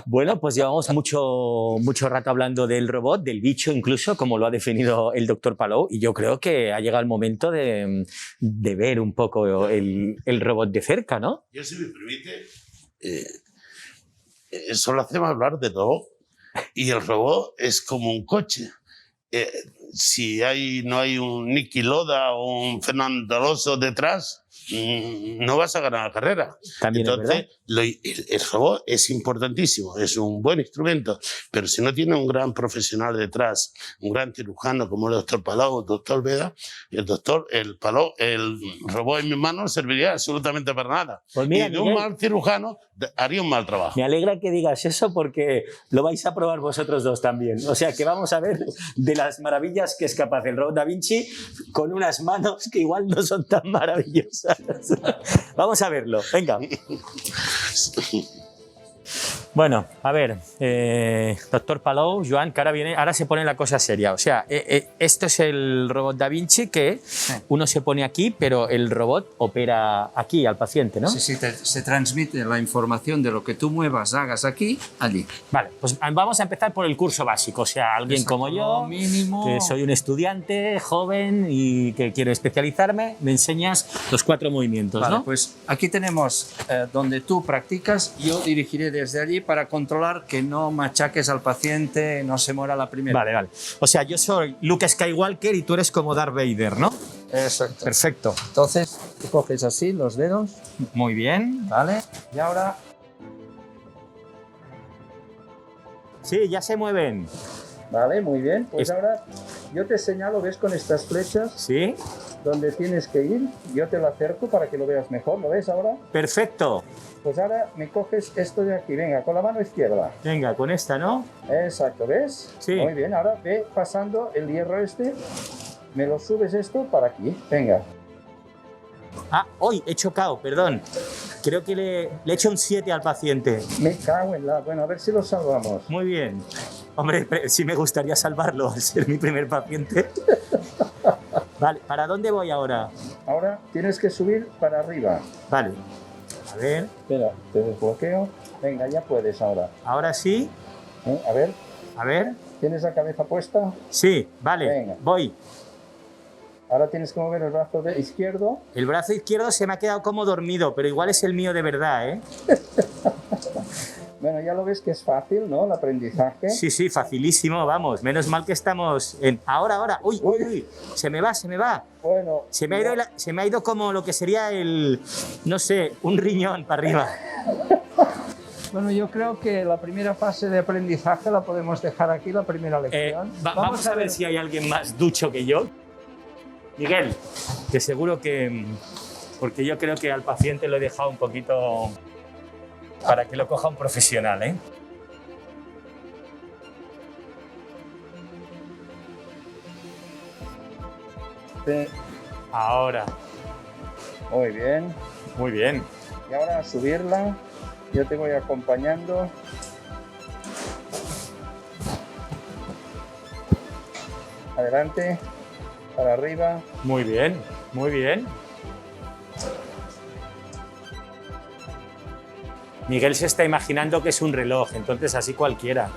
Bueno, pues llevamos mucho rato hablando del robot, del bicho incluso, como lo ha definido el doctor Palou, y yo creo que ha llegado el momento de ver un poco el robot de cerca, ¿no? Yo, si me permite, solo hacemos hablar de robot, y el robot es como un coche. Si no hay un Niki Lauda o un Fernando Alonso detrás, no vas a ganar la carrera. También entonces, el robot es importantísimo, es un buen instrumento, pero si no tiene un gran profesional detrás, un gran cirujano como el doctor Palou, el doctor Veda, el robot en mis manos no serviría absolutamente para nada. Pues mira, y de un mal cirujano haría un mal trabajo. Me alegra que digas eso porque lo vais a probar vosotros dos también. O sea que vamos a ver de las maravillas que es capaz el robot Da Vinci con unas manos que igual no son tan maravillosas. Vamos a verlo, venga. Bueno, a ver, doctor Palou, Joan, que ahora se pone la cosa seria. O sea, esto es el robot Da Vinci que uno se pone aquí, pero el robot opera aquí al paciente, ¿no? Sí, sí, se transmite la información de lo que tú muevas, hagas aquí, allí. Vale, pues vamos a empezar por el curso básico. O sea, alguien como yo, mínimo, que soy un estudiante joven y que quiero especializarme, me enseñas los 4 movimientos, vale, ¿no? pues aquí tenemos donde tú practicas, yo dirigiré desde allí para controlar que no machaques al paciente, no se muera la primera. Vale, vale. O sea, yo soy Luke Skywalker y tú eres como Darth Vader, ¿no? Exacto. Perfecto. Entonces, tú coges así los dedos, Muy bien. ¿vale? Y ahora, Sí, ya se mueven. vale, muy bien. Pues ahora yo te señalo, ¿ves? Con estas flechas ¿Sí? donde tienes que ir. Yo te lo acerco para que lo veas mejor. ¿Lo ves ahora? Perfecto. Pues ahora me coges esto de aquí. Venga, con la mano izquierda. Venga, con esta, ¿no? Exacto, ¿ves? Sí. Muy bien, ahora ve pasando el hierro este. Me lo subes esto para aquí. Venga. Ah, hoy he chocado, perdón. Creo que le he hecho un 7 al paciente. Me cago en la... Bueno, a ver si lo salvamos. Muy bien. Hombre, sí me gustaría salvarlo al ser mi primer paciente. Vale, ¿para dónde voy ahora? Ahora tienes que subir para arriba. Vale. A ver, Espera, te desbloqueo. Venga, ya puedes ahora. ahora sí. A ver, A ver. ¿tienes la cabeza puesta? Sí, vale. Venga. Voy. Ahora tienes que mover el brazo izquierdo. El brazo izquierdo se me ha quedado como dormido, pero igual es el mío de verdad, ¿eh? Bueno, ya lo ves que es fácil, ¿no? El aprendizaje. Sí, sí, facilísimo, vamos. Menos mal que estamos en... Ahora. Uy, uy, uy. Se me va. Bueno, Se me ha ido como lo que sería el... No sé, un riñón para arriba. Bueno, yo creo que la primera fase de aprendizaje la podemos dejar aquí, la primera lección. Vamos a ver si hay alguien más ducho que yo. Miguel, que seguro que... Porque yo creo que al paciente lo he dejado un poquito para que lo coja un profesional, ¿eh? Sí. Ahora. Muy bien. Muy bien. Y ahora a subirla. Yo te voy acompañando. Adelante. Para arriba. Muy bien, muy bien. Miguel se está imaginando que es un reloj, entonces así cualquiera.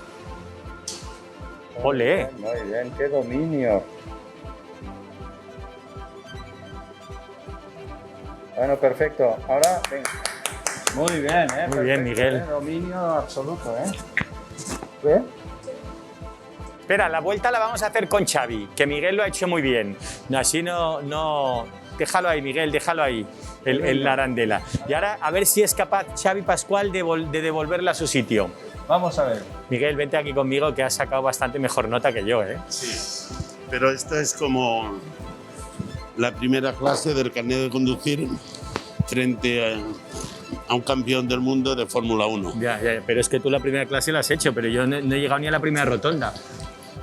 ¡Ole! Muy bien, qué dominio. Bueno, perfecto. Ahora, venga. Muy bien, ¿eh? Muy bien, Miguel. Dominio absoluto, ¿eh? ¿Ve? Espera, la vuelta la vamos a hacer con Xavi, que Miguel lo ha hecho muy bien. No, así no... Déjalo ahí, Miguel, déjalo ahí, la arandela. Y ahora a ver si es capaz Xavi Pascual de devolverla a su sitio. Vamos a ver. Miguel, vente aquí conmigo, que has sacado bastante mejor nota que yo, ¿eh? Sí, pero esto es como la primera clase del carnet de conducir frente a un campeón del mundo de Fórmula 1. Ya, pero es que tú la primera clase la has hecho, pero yo no he llegado ni a la primera rotonda.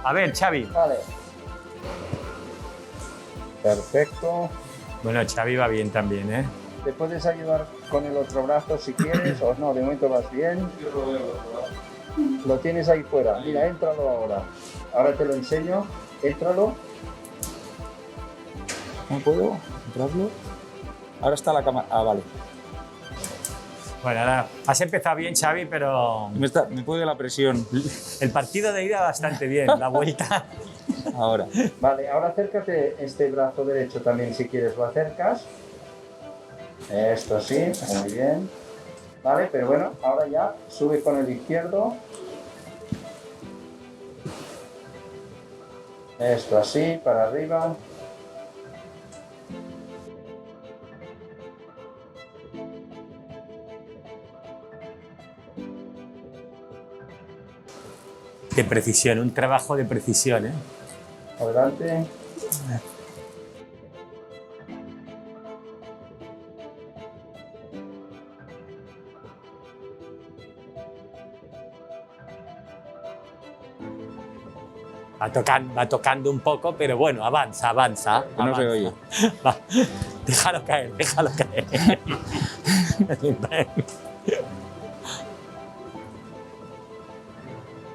A ver, Xavi. Vale. Perfecto. Bueno, Xavi va bien también, ¿eh? ¿Te puedes ayudar con el otro brazo si quieres o no? De momento vas bien. Lo tienes ahí fuera. Mira, éntralo ahora. Ahora te lo enseño. Éntralo. ¿No puedo entrarlo? Ahora está la cámara. Ah, vale. Bueno, ahora has empezado bien, Xavi, pero Me puede la presión. el partido de ida bastante bien, la vuelta... Ahora. Vale, ahora acércate este brazo derecho también si quieres. Lo acercas. Esto sí, muy bien. Vale, pero bueno, ahora ya sube con el izquierdo. Esto así, para arriba. De precisión, un trabajo de precisión, ¿eh? Adelante. Va tocando un poco, pero bueno, avanza. No se oye. Va, déjalo caer.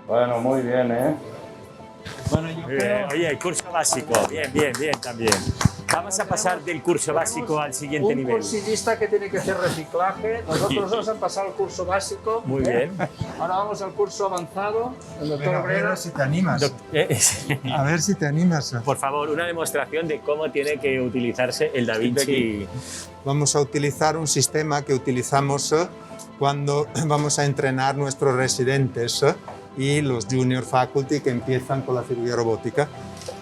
Bueno, muy bien, ¿eh? Bueno, yo creo... Oye, el curso básico, bien también. Vamos a pasar del curso básico al siguiente nivel. Un cursillista que tiene que hacer reciclaje. Nosotros dos han pasado el curso básico. Muy bien. Ahora vamos al curso avanzado. El doctor A ver Obrera. si te animas. A ver si te animas. Por favor, una demostración de cómo tiene que utilizarse el DaVinci. Vamos a utilizar un sistema que utilizamos cuando vamos a entrenar nuestros residentes y los junior faculty que empiezan con la cirugía robótica.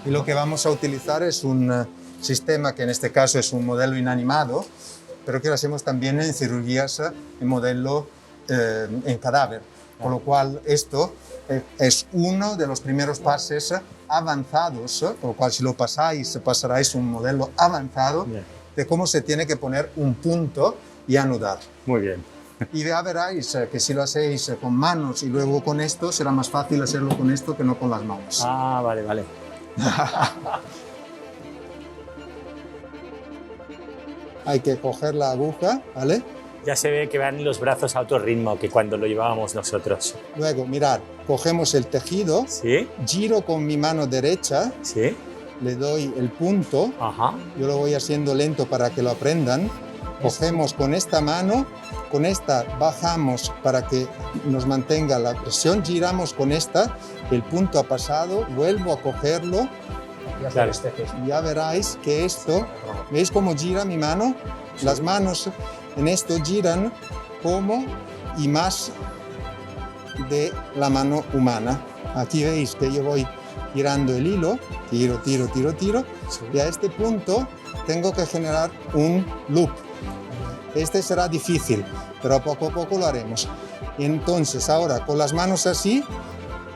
Y lo que vamos a utilizar es un sistema que en este caso es un modelo inanimado, pero que lo hacemos también en cirugías en modelo en cadáver. Con lo cual esto es uno de los primeros pasos avanzados, con lo cual si lo pasáis, pasaréis un modelo avanzado de cómo se tiene que poner un punto y anudar. Muy bien. Y ya veréis que si lo hacéis con manos y luego con esto, será más fácil hacerlo con esto que no con las manos. Ah, vale. Hay que coger la aguja, ¿vale? Ya se ve que van los brazos a otro ritmo que cuando lo llevábamos nosotros. Luego, mirad, cogemos el tejido, ¿Sí? giro con mi mano derecha, ¿Sí? le doy el punto, Ajá. yo lo voy haciendo lento para que lo aprendan, cogemos con esta mano, con esta bajamos para que nos mantenga la presión, giramos con esta, el punto ha pasado, vuelvo a cogerlo, Claro. y ya veréis que esto, ¿veis cómo gira mi mano? Las manos en esto giran como y más de la mano humana. Aquí veis que yo voy girando el hilo, tiro, y a este punto tengo que generar un loop. Este será difícil, pero poco a poco lo haremos. Y entonces ahora con las manos así,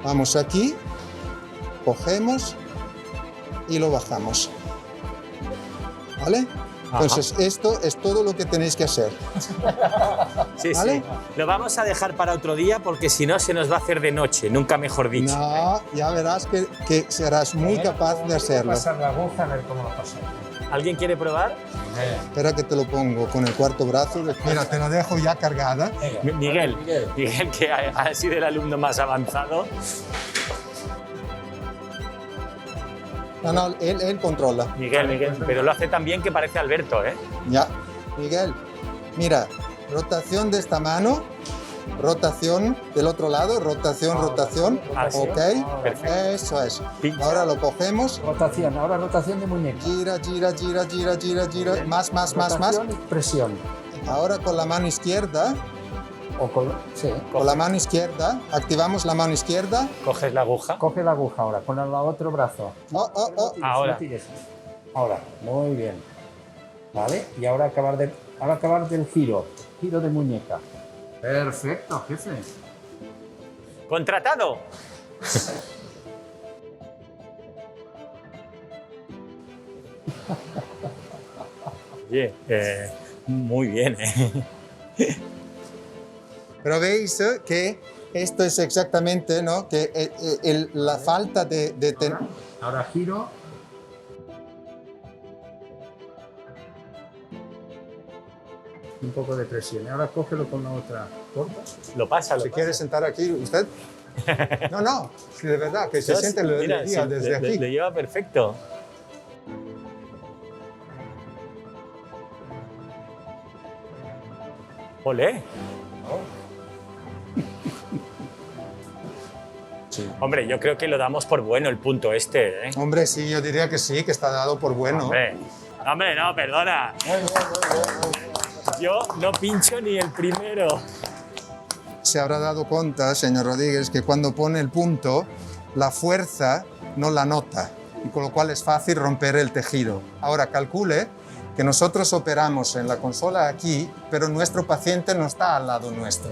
vamos aquí, cogemos y lo bajamos. ¿Vale? Entonces esto es todo lo que tenéis que hacer. Sí, ¿Vale? sí. Lo vamos a dejar para otro día porque si no se nos va a hacer de noche, nunca mejor dicho. No, ya verás que serás muy capaz de hacerlo. Pasar la aguja a ver cómo lo pasa. ¿Alguien quiere probar? Espera que te lo pongo con el cuarto brazo. Mira, te lo dejo ya cargada. Miguel, que ha sido el alumno más avanzado. No, él controla. Miguel, pero lo hace tan bien que parece Alberto, ¿eh? Ya. Miguel, mira, rotación de esta mano, rotación del otro lado, rotación. ¿Ok? Perfecto. Eso es. Pincha. Ahora lo cogemos. Rotación, ahora rotación de muñeca. Gira. Más. Rotación y presión. Ahora con la mano izquierda. Sí. Con la mano izquierda, activamos la mano izquierda. Coges la aguja. Coge la aguja ahora, con el otro brazo. Ahora. Ahora, muy bien. ¿Vale? Y ahora acabar del giro de muñeca. Perfecto, jefe. ¡Contratado! Oye, muy bien, ¿eh? Pero veis que esto es exactamente, ¿no? Que la falta de Ahora giro. Un poco de presión. Ahora cógelo con la otra. ¿Corta? Lo pasa, ¿Se quiere sentar aquí usted? No, sí, de verdad, que se siente lo Mira, decía sí, desde aquí. Lo lleva perfecto. ¡Olé! Sí. Hombre, yo creo que lo damos por bueno el punto este, ¿eh? Hombre, sí, yo diría que sí, que está dado por bueno. Hombre, no, perdona. Yo no pincho ni el primero. Se habrá dado cuenta, señor Rodríguez, que cuando pone el punto, la fuerza no la nota, y con lo cual es fácil romper el tejido. Ahora, calcule que nosotros operamos en la consola aquí, pero nuestro paciente no está al lado nuestro.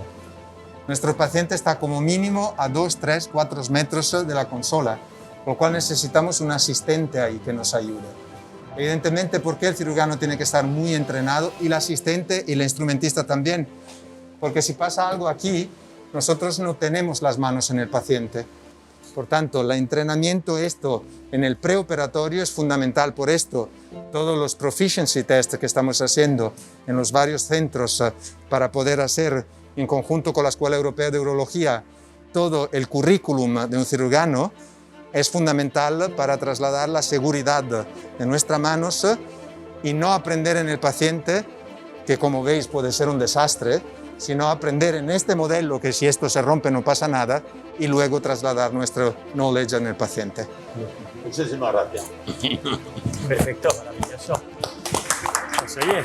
Nuestro paciente está como mínimo a 2, 3, 4 metros de la consola, con lo cual necesitamos un asistente ahí que nos ayude. Evidentemente, porque el cirujano tiene que estar muy entrenado y el asistente y el instrumentista también, porque si pasa algo aquí, nosotros no tenemos las manos en el paciente. Por tanto, el entrenamiento en el preoperatorio es fundamental. Por esto, todos los proficiency tests que estamos haciendo en los varios centros para poder hacer, en conjunto con la Escuela Europea de Urología, todo el currículum de un cirujano es fundamental para trasladar la seguridad de nuestras manos y no aprender en el paciente, que como veis puede ser un desastre, sino aprender en este modelo que si esto se rompe no pasa nada y luego trasladar nuestro knowledge en el paciente. Muchísimas gracias. Perfecto, maravilloso. Pues oye,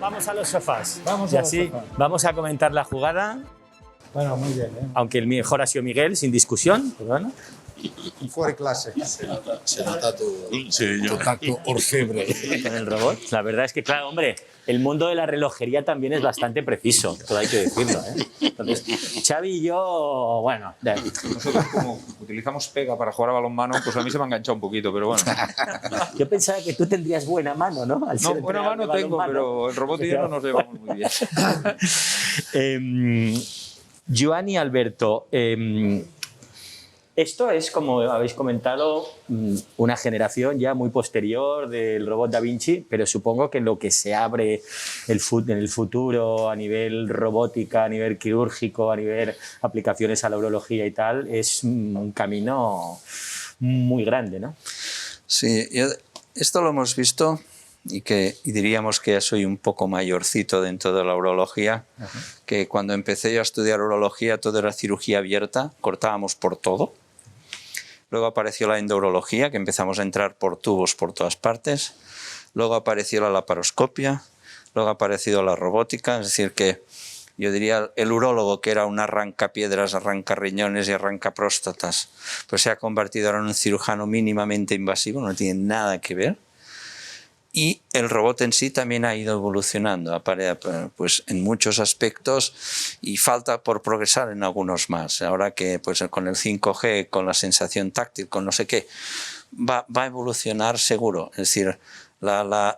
vamos a los sofás. Vamos y a los así sofás. vamos a comentar la jugada, Bueno, muy bien, ¿eh? aunque el mejor ha sido Miguel, sin discusión. Pero bueno. Fuera de clase. Se nota tu tacto orfebre. Con el robot. La verdad es que, claro, hombre, el mundo de la relojería también es bastante preciso, todo hay que decirlo, ¿eh? Entonces, Xavi y yo, bueno... Nosotros como utilizamos pega para jugar a balonmano, pues a mí se me ha enganchado un poquito, pero bueno. Yo pensaba que tú tendrías buena mano, ¿no? Al No, ser buena entrenador mano de tengo, balonmano. pero el robot y yo no nos llevamos muy bien. Joan y Alberto, esto es, como habéis comentado, una generación ya muy posterior del robot Da Vinci, pero supongo que lo que se abre en el futuro a nivel robótica, a nivel quirúrgico, a nivel aplicaciones a la urología y tal, es un camino muy grande, ¿no? Sí, esto lo hemos visto y diríamos que ya soy un poco mayorcito dentro de la urología, que cuando empecé yo a estudiar urología todo era cirugía abierta, cortábamos por todo. Luego apareció la endourología, que empezamos a entrar por tubos por todas partes. Luego apareció la laparoscopia, luego ha aparecido la robótica, es decir que yo diría el urólogo, que era un arrancapiedras, arranca-riñones y arranca-próstatas, pues se ha convertido ahora en un cirujano mínimamente invasivo, no tiene nada que ver. Y el robot en sí también ha ido evolucionando pues, en muchos aspectos y falta por progresar en algunos más. Ahora que pues, con el 5G, con la sensación táctil, con no sé qué, va a evolucionar seguro. Es decir,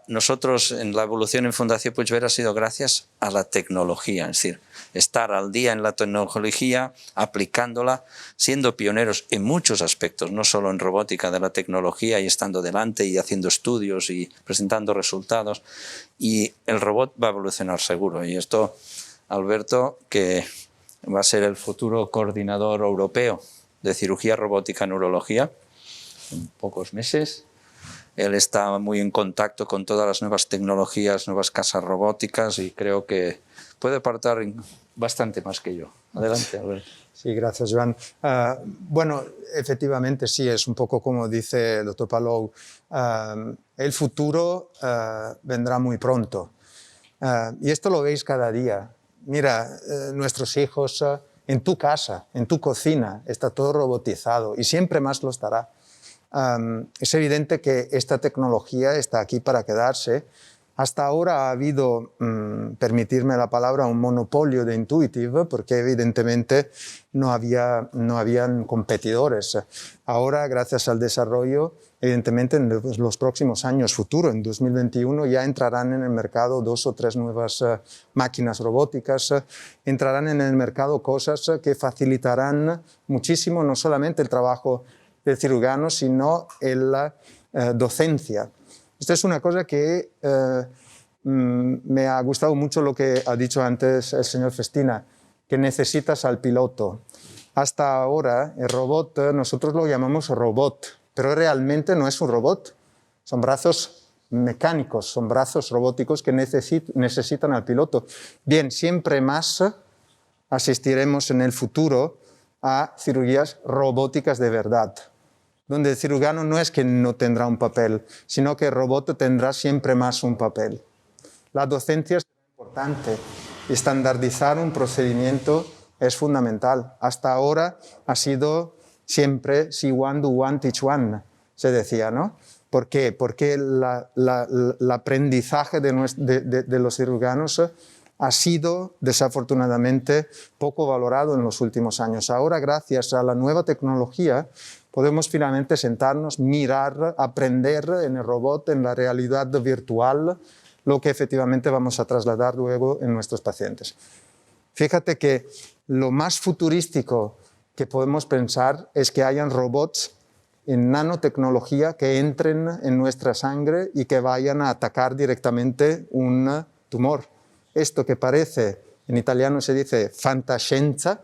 nosotros en la evolución en Fundación Puigverd ha sido gracias a la tecnología, es decir, estar al día en la tecnología, aplicándola, siendo pioneros en muchos aspectos, no solo en robótica de la tecnología y estando delante y haciendo estudios y presentando resultados. Y el robot va a evolucionar seguro. Y esto, Alberto, que va a ser el futuro coordinador europeo de cirugía robótica en urología, en pocos meses. Él está muy en contacto con todas las nuevas tecnologías, nuevas casas robóticas y creo que puede aportar bastante más que yo. Adelante, Alberto. Sí, gracias, Joan. Bueno, efectivamente sí, es un poco como dice el doctor Palou. El futuro vendrá muy pronto. Y esto lo veis cada día. Mira, nuestros hijos en tu casa, en tu cocina, está todo robotizado y siempre más lo estará. Es evidente que esta tecnología está aquí para quedarse. Hasta ahora ha habido, permitirme la palabra, un monopolio de Intuitive, porque evidentemente no habían competidores. Ahora, gracias al desarrollo, evidentemente en los próximos años futuro, en 2021, ya entrarán en el mercado 2 o 3 nuevas máquinas robóticas, entrarán en el mercado cosas que facilitarán muchísimo no solamente el trabajo del cirujano, sino en la docencia. Esta es una cosa que me ha gustado mucho lo que ha dicho antes el señor Festina, que necesitas al piloto. Hasta ahora el robot, nosotros lo llamamos robot, pero realmente no es un robot, son brazos mecánicos, son brazos robóticos que necesitan al piloto. Bien, siempre más asistiremos en el futuro a cirugías robóticas de verdad, donde el cirujano no es que no tendrá un papel, sino que el robot tendrá siempre más un papel. La docencia es importante. Estandardizar un procedimiento es fundamental. Hasta ahora ha sido siempre see one, do one, teach one, se decía, ¿no? ¿Por qué? Porque el aprendizaje de los cirujanos ha sido desafortunadamente poco valorado en los últimos años. Ahora, gracias a la nueva tecnología, podemos finalmente sentarnos, mirar, aprender en el robot, en la realidad virtual, lo que efectivamente vamos a trasladar luego en nuestros pacientes. Fíjate que lo más futurístico que podemos pensar es que hayan robots en nanotecnología que entren en nuestra sangre y que vayan a atacar directamente un tumor. Esto que parece en italiano se dice fantascienza,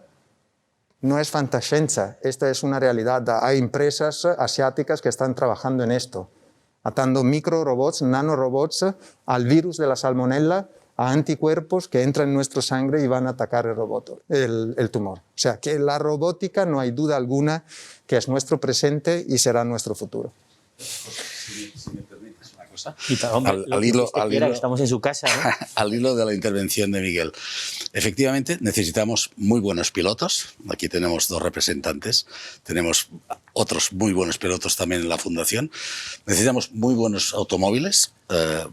no es fantascienza, esta es una realidad. Hay empresas asiáticas que están trabajando en esto, atando microrobots, nanorobots al virus de la salmonella, a anticuerpos que entran en nuestra sangre y van a atacar el tumor. O sea, que la robótica no hay duda alguna que es nuestro presente y será nuestro futuro. Si me permites una cosa. Al hilo, estamos en su casa, ¿no? Al hilo de la intervención de Miguel. Efectivamente, necesitamos muy buenos pilotos. Aquí tenemos 2 representantes. Tenemos otros muy buenos pilotos también en la Fundación. Necesitamos muy buenos automóviles,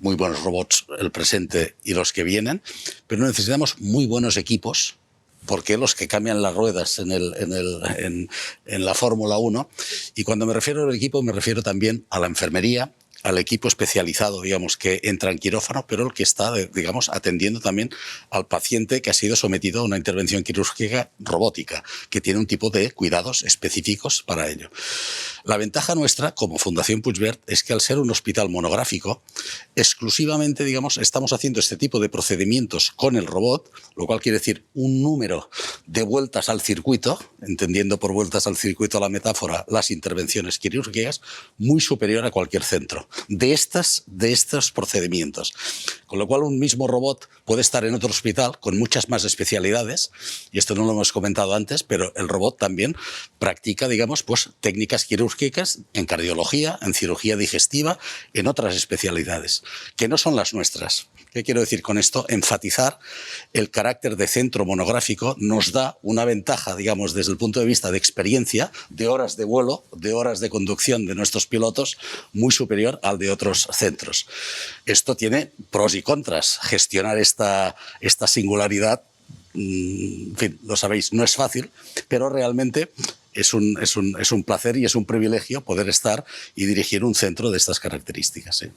muy buenos robots, el presente y los que vienen, pero necesitamos muy buenos equipos, porque los que cambian las ruedas en la Fórmula 1, y cuando me refiero al equipo me refiero también a la enfermería, al equipo especializado, digamos, que entra en quirófano, pero el que está, digamos, atendiendo también al paciente que ha sido sometido a una intervención quirúrgica robótica, que tiene un tipo de cuidados específicos para ello. La ventaja nuestra, como Fundación Puigverd, es que al ser un hospital monográfico, exclusivamente, digamos, estamos haciendo este tipo de procedimientos con el robot, lo cual quiere decir un número de vueltas al circuito, entendiendo por vueltas al circuito la metáfora, las intervenciones quirúrgicas, muy superior a cualquier centro de estos procedimientos. Con lo cual, un mismo robot puede estar en otro hospital con muchas más especialidades, y esto no lo hemos comentado antes, pero el robot también practica, digamos, pues técnicas quirúrgicas en cardiología, en cirugía digestiva, en otras especialidades, que no son las nuestras. ¿Qué quiero decir con esto? Enfatizar el carácter de centro monográfico nos da una ventaja, digamos, desde el punto de vista de experiencia, de horas de vuelo, de horas de conducción de nuestros pilotos, muy superior al de otros centros. Esto tiene pros y contras. Gestionar esta singularidad, en fin, lo sabéis, no es fácil, pero realmente es un placer y es un privilegio poder estar y dirigir un centro de estas características, ¿eh?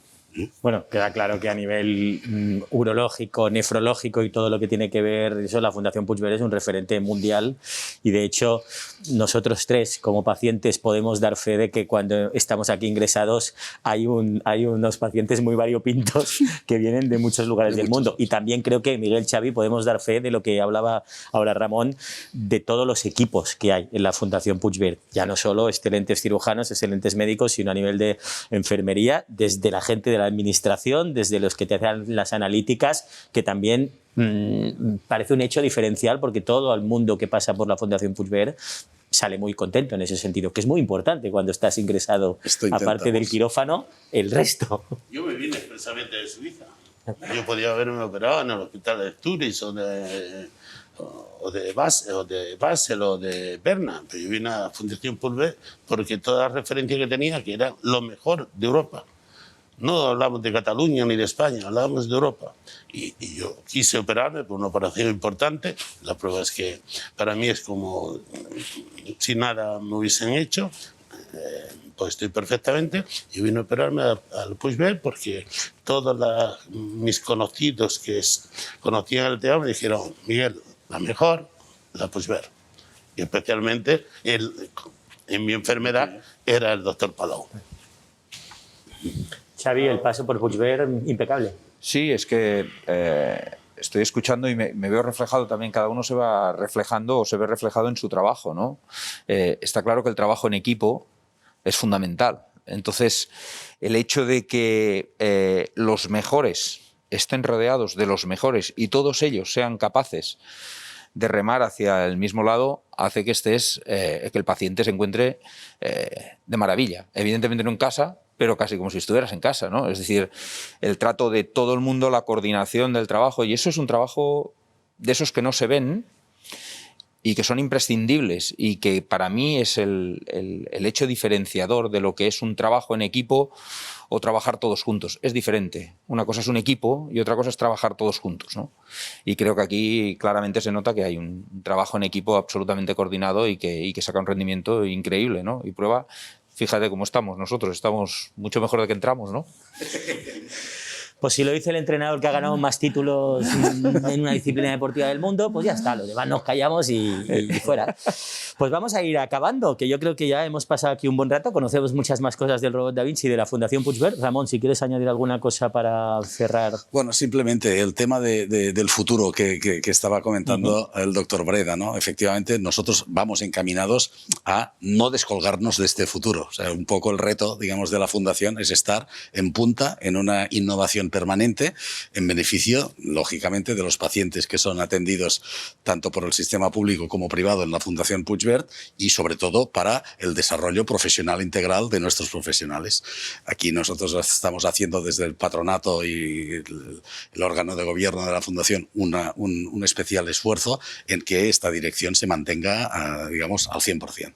Bueno, queda claro que a nivel urológico, nefrológico y todo lo que tiene que ver eso, la Fundación Puigverd es un referente mundial, y de hecho nosotros 3 como pacientes podemos dar fe de que cuando estamos aquí ingresados hay unos pacientes muy variopintos que vienen de muchos lugares del mundo, y también creo que Miguel, Xavi, podemos dar fe de lo que hablaba ahora Ramón, de todos los equipos que hay en la Fundación Puigverd, ya no solo excelentes cirujanos, excelentes médicos, sino a nivel de enfermería, desde la gente de la administración, desde los que te hacen las analíticas, que también parece un hecho diferencial, porque todo el mundo que pasa por la Fundación Puigverd sale muy contento en ese sentido, que es muy importante cuando estás ingresado, aparte del quirófano, el resto. Yo me vine expresamente de Suiza. Yo podía haberme operado en el hospital de Zurich o de Basel o de Berna, pero yo vine a la Fundación Puigverd porque toda la referencia que tenía, que era lo mejor de Europa. No hablamos de Cataluña ni de España, hablábamos de Europa. Y yo quise operarme por una operación importante. La prueba es que para mí es como si nada me hubiesen hecho. Pues estoy perfectamente, y vine a operarme al Puigverd porque todos mis conocidos que conocían el tema me dijeron: Miguel, la mejor, la Puigverd. Y especialmente en mi enfermedad era el doctor Palau. Xavi, el paso por Puigverd, impecable. Sí, es que estoy escuchando y me veo reflejado también, cada uno se va reflejando o se ve reflejado en su trabajo, ¿no? Está claro que el trabajo en equipo es fundamental. Entonces, el hecho de que los mejores estén rodeados de los mejores y todos ellos sean capaces de remar hacia el mismo lado hace que que el paciente se encuentre de maravilla. Evidentemente no en casa, pero casi como si estuvieras en casa, ¿no? Es decir, el trato de todo el mundo, la coordinación del trabajo, y eso es un trabajo de esos que no se ven y que son imprescindibles, y que para mí es el hecho diferenciador de lo que es un trabajo en equipo o trabajar todos juntos. Es diferente. Una cosa es un equipo y otra cosa es trabajar todos juntos, ¿no? Y creo que aquí claramente se nota que hay un trabajo en equipo absolutamente coordinado y que saca un rendimiento increíble, ¿no? Y prueba, fíjate cómo estamos nosotros, estamos mucho mejor de que entramos, ¿no? Pues si lo dice el entrenador que ha ganado más títulos en una disciplina deportiva del mundo, pues ya está, los demás nos callamos y fuera. Pues vamos a ir acabando, que yo creo que ya hemos pasado aquí un buen rato, conocemos muchas más cosas del robot Da Vinci y de la Fundación Puigvert. Ramón, si quieres añadir alguna cosa para cerrar. Bueno, simplemente el tema del futuro que estaba comentando el doctor Breda, ¿no? Efectivamente, nosotros vamos encaminados a no descolgarnos de este futuro. O sea, un poco el reto, digamos, de la Fundación es estar en punta en una innovación permanente en beneficio, lógicamente, de los pacientes que son atendidos tanto por el sistema público como privado en la Fundación Puigvert y, sobre todo, para el desarrollo profesional integral de nuestros profesionales. Aquí nosotros estamos haciendo desde el patronato y el órgano de gobierno de la Fundación un especial esfuerzo en que esta dirección se mantenga, digamos, al 100%.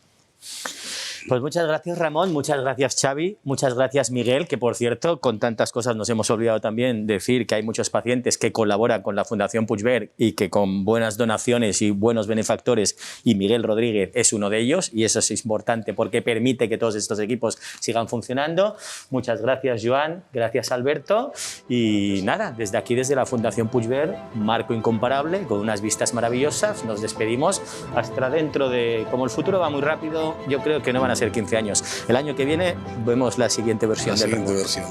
Pues muchas gracias, Ramón, muchas gracias, Xavi, muchas gracias, Miguel, que por cierto, con tantas cosas nos hemos olvidado también decir que hay muchos pacientes que colaboran con la Fundación Puigvert y que con buenas donaciones y buenos benefactores, y Miguel Rodríguez es uno de ellos, y eso es importante porque permite que todos estos equipos sigan funcionando. Muchas gracias, Joan, gracias, Alberto, y nada, desde aquí, desde la Fundación Puigvert, marco incomparable, con unas vistas maravillosas, nos despedimos hasta dentro de, como el futuro va muy rápido, yo creo que no van a ser 15 años. El año que viene vemos la siguiente versión. La siguiente versión.